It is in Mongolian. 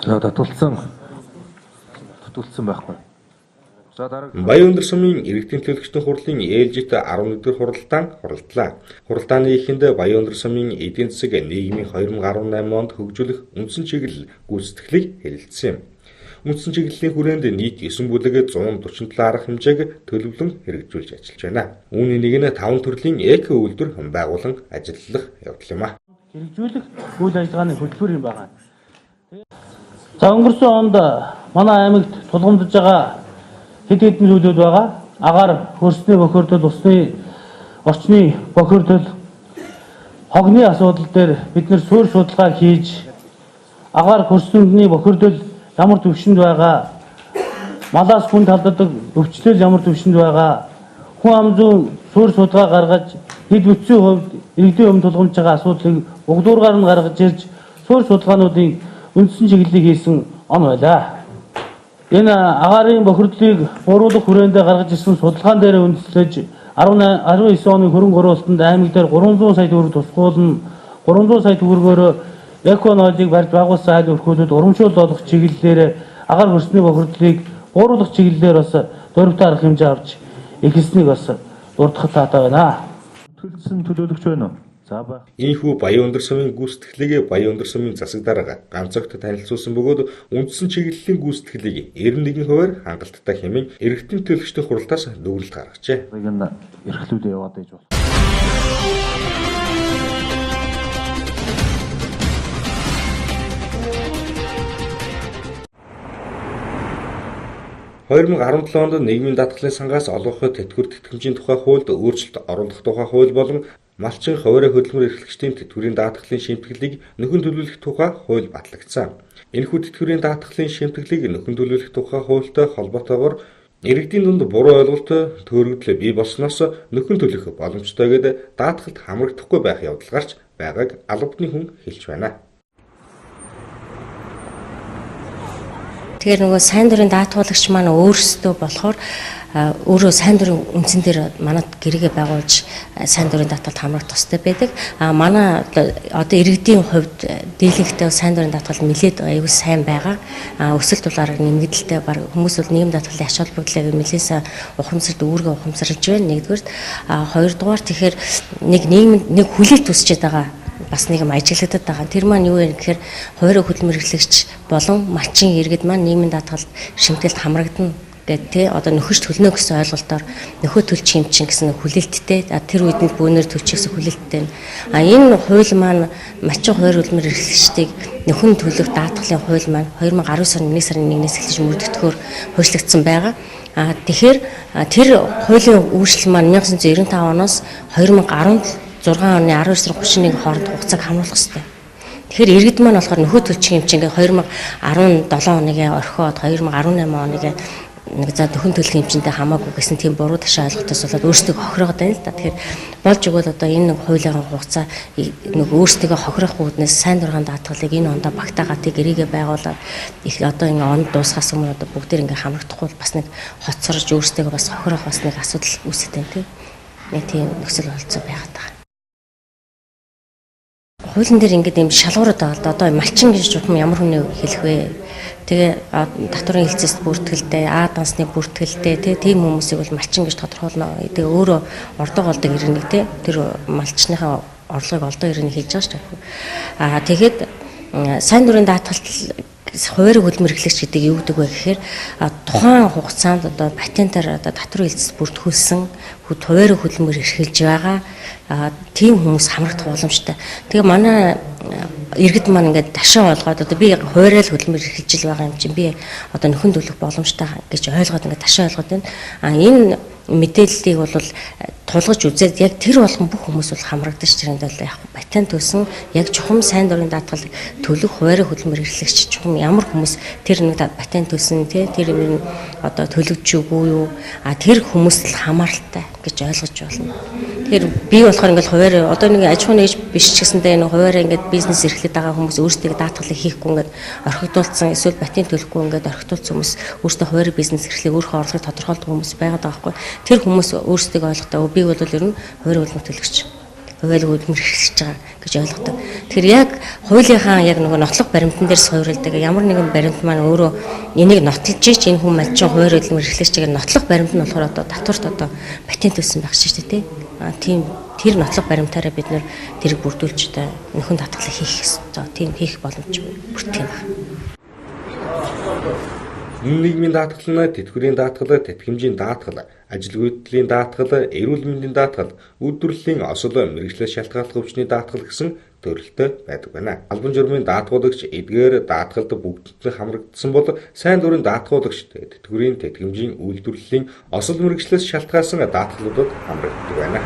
За татуулсан байхгүй. Баян өндөр сумын иргэдийн төлөвчдийн хурлын ээлжит 11-р хуралдаан хуралдлаа. Хуралдааны эхэнд Баян өндөр сумын эдийн засаг нийгмийн 2018 онд хөгжүүлэх үндсэн чиглэл гүйцэтгэлийг хэлэлцсэн юм. Үндсэн чиглэлийн хүрээнд нийт 9 бүлэг 147 арга хэмжээг төлөвлөн хэрэгжүүлж ажиллаж байна. Үүний нэг нь 5 төрлийн эко үйлдвэр байгуулан ажиллах явдал юм а. Хэрэгжүүлэх үйл ажиллагааны хөтөлбөр юм байна. За өнгөрсөн онд манай аймагт тулгамдж байгаа хэд хэдэн зүйлүүд байгаа. Агаар хөрсний бохирдол, усны орчны бохирдол, хогны асуудал дээр бид нэр суурь судалгаа хийж агаар хөрсний бохирдол ямар төвшөнд байгаа, малаас хүн талддаг өвчлөл ямар төвшөнд байгаа, хүн ам зүйн суурь судалгаа гаргаж хэд бүтцийн хувьд иргэдийн өмнө тулгамдж байгаа асуудлыг угдуургаар нь гаргаж ирж суурь судалгаануудын үндсэн чиглэлийг хийсэн он байлаа. Энэ агаарын бохирдлыг бууруулах хүрээндээ гаргаж ирсэн судалгаан дээр үндэслэж 19 оны хөрөнгө оруулалтанд аймаг дээр 300 сая төгрөг тусгуулна. 300 сая төгрөгөөр эко нойлыг барьж байгуулсан айл өрхүүлүүд урамшуул болох чиглэлээр агаар хөрсний бохирдлыг бууруулах чиглэлээр бас дөрвөлт арга хэмжээ авч эхэлснийг бас дурдхад таатай байна. Төлөвлөсөн төлөөлөгч байна уу? За ба. Ийхүү Баян өндөр сумын гүйцэтгэлийг Баян өндөр сумын засаг дарга ганцогт танилцуулсан бөгөөд үндсэн чиглэлийн гүйцэтгэлийг 91% хангалттай хэмээн иргэдийн төлөвчдийн хуралдаас дүгнэлт гаргажээ. Энэ эрхлүүлээ яваад байж болно. 2017 онд нийгмийн даатгалын сангаас олгох тэтгэвэр тэтгэмжийн тухай хуульд өөрчлөлт оруулах тухай хууль болон малчин хуваарь хөдөлмөр эрхлэгчдийн тэтгэврийн даатгалын шимтгэлийг нөхөн төлөвлөх тухай хууль батлагдсан. Энэхүү тэтгэврийн даатгалын шимтгэлийг нөхөн төлөвлөх тухай хуультай холбоотойгоор иргэдийн дунд буруу ойлголт төрөгдөл бий болсноос нөхөн төлөх боломжтой гэдэг даатгалд хамрагдахгүй байх явдал гарч байгааг албаны хүн хэлж байна. Тэгэхээр нөгөө сайн дурын даатгуулагч маань өөрсдөө болохоор өөрөө сайн дурын үндсэн дээр манад гэрээгээ байгуулж сайн дурын даатгалд хамрах тустай байдаг. Манай одоо иргэдийн хувьд дийлэнхтэй сайн дурын даатгал нэлээд аюул сайн байгаа. Өсөлт дулаараа нэмэгдэлтэй баг хүмүүс бол нийгэм даатгалын ач холбогдлыг нэлээсээ ухамсарт үүргээ ухамсарлаж байна. Нэгдүгээр, хоёрдугаар тэгэхээр нэг хүлээлт үсчээд байгаа. Бас нэг юм ажиглагдаад байгаа. Тэр маань юу вэ гэхээр хуваарь хөдөлмөр эрхлэгч болон малчин иргэд маань нийгмийн даатгалд шимтгэлд хамрагдана гэдэг одоо нөхөж төлнө гэсэн ойлголтоор нөхөө төлж хэмчин гэсэн хүлээлттэй тэр үед нь бүүнээр төлчихсэн хүлээлттэй. Энэ хууль маань малчин хуваарь хөдөлмөр эрхлэгчдийг нөхөн төлөх даатгалын хууль маань 2019 оны 1 сарын 1-ээс эхэлж мөрдөгдөхөөр хуульчлагдсан байгаа. Тэгэхээр тэр хуулийн өөрчлөлт маань 1995 оноос 2016 оны 12 сарын 31 хооронд хугацааг хамруулах хэрэгтэй. Тэгэхээр иргэд маань болохоор нөхөө төлчих хэмжээ ингээ 2017 оныгээ орхиод 2018 оныгээ нэг за нөхөн төлөх хэмжээндээ хамаагүй гэсэн тийм буруу ташаа ойлголтоос болоод өөрсдөө хохироод байна л да. Тэгэхээр болж өгвөл одоо энэ нэг хуулийн хугацаа нэг өөрсдөө хохирох үүднээс сайн дургаан даатгалыг энэ ондоо багтаагатыг гэрээгээ байгуулад их одоо энэ онд дуусгаас өмнө одоо бүгдээр ингээ хамрагдахгүй бас нэг хоцорж өөрсдөө бас хохирох бас нэг асуудал үүсэж байна тийм. Нэг тийм нөхцөл болцоо байгаад байгаа. Хуулийн дээр ингээд юм шалгуураад байгаа л да. Одоо малчин гэж жухам ямар хүнээ хэлэх вэ? Тэгээ татварын хэлцээс бүртгэлтэй, дансны бүртгэлтэй тийм хүмүүсийг бол малчин гэж тодорхойлно. Тэгээ өөрөө ордоо голдог ирнэ тий. Тэр малчныхаа орлогыг олдоо ирнэ хийж байгаа шүү дээ. Тэгээд сайн дурын даатгалт хуваарь хөдөлмөр эрхлэгч гэдэг юу гэдэг вэ гэхээр тухайн хугацаанд одоо патентаар одоо татварын хэлцээс бүртгүүлсэн хуваарь хөдөлмөр эрхэлж байгаа тийм хүмүүс хамрагдах боломжтой. Тэгээ манай иргэд маань ингээд ташаа олгоод одоо би хуваарь хөдөлмөр эрхэлж байгаа юм чинь би одоо нөхөн төлөх боломжтой гэж ойлгоод ингээд ташаа олгоод байна. Энэ мэдээллийг бол тулгаж үзээд яг тэр болгон бүх хүмүүс бол хамрагдаж тэрэнд бол яг патент төлсөн яг чухам сайн дурын даатгал төлөх хуваарь хөдөлмөр эрхлэгч чухам ямар хүмүүс тэр нэг патент төлсөн тий тэр юм одоо төлөвч үгүй юу тэр хүмүүст л хамааралтай гэж ойлгож байна. Тэгэхээр би болохоор ингээл хуваарь одоо нэг аж ахуйн нэгж биш ч гэсэндээ энэ хуваарь ингээд бизнес эрхлээд байгаа хүмүүс өөрсдөө даатгалыг хийхгүй ингээд орхигдуулсан эсвэл патент төлөхгүй ингээд орхигдуулсан хүмүүс өөрсдөө хуваарь бизнес эрхлэх өөрийнхөө орлогыг тодорхойлдог хүмүүс байгаад байгаа байхгүй. Тэр хүмүүс өөрсдөө ойлгохтой би бол ер нь хуваарь хөдөлмөр төлөгч хувиалга хөдөлмөр хэрэгжиж байгаа гэж ойлгодог. Тэгэхээр яг хуулийнхаа яг нөгөө нотлох баримтан дээр суурилдаг ямар нэгэн баримт маань өөрөө энийг нотолж ич энэ хүн малчин хувиар хөдөлмөр эрхлэгч чигээр нотлох баримт нь болохоор одоо татварт одоо патент өгсөн байх шүү дээ. Тийм тэр нотлох баримтаараа бид нэр тэрийг бүрдүүлж одоо нөхөн татгалыг хийх ёстой. Тийм хийх боломж бүртгэх юм байна. Үнэн нийгмийн даатгал нь тэтгэврийн даатгал, тэтгэмжийн даатгал, ажил үйлдэлийн даатгал, эрүүл мэндийн даатгал, үйлдвэрлэлийн осол мэргэжлээс шалтгааллах өвчний даатгал гэсэн төрөлтэй байдаг байна. Албан журмын даатгуулагч эдгээр даатгалд бүгдд хамрагдсан бол сайн дурын даатгуулагч тэтгэврийн тэтгэмжийн үйлдвэрлэлийн осол мэргэжлээс шалтгаалсан даатгалуудад хамрагддаг байна.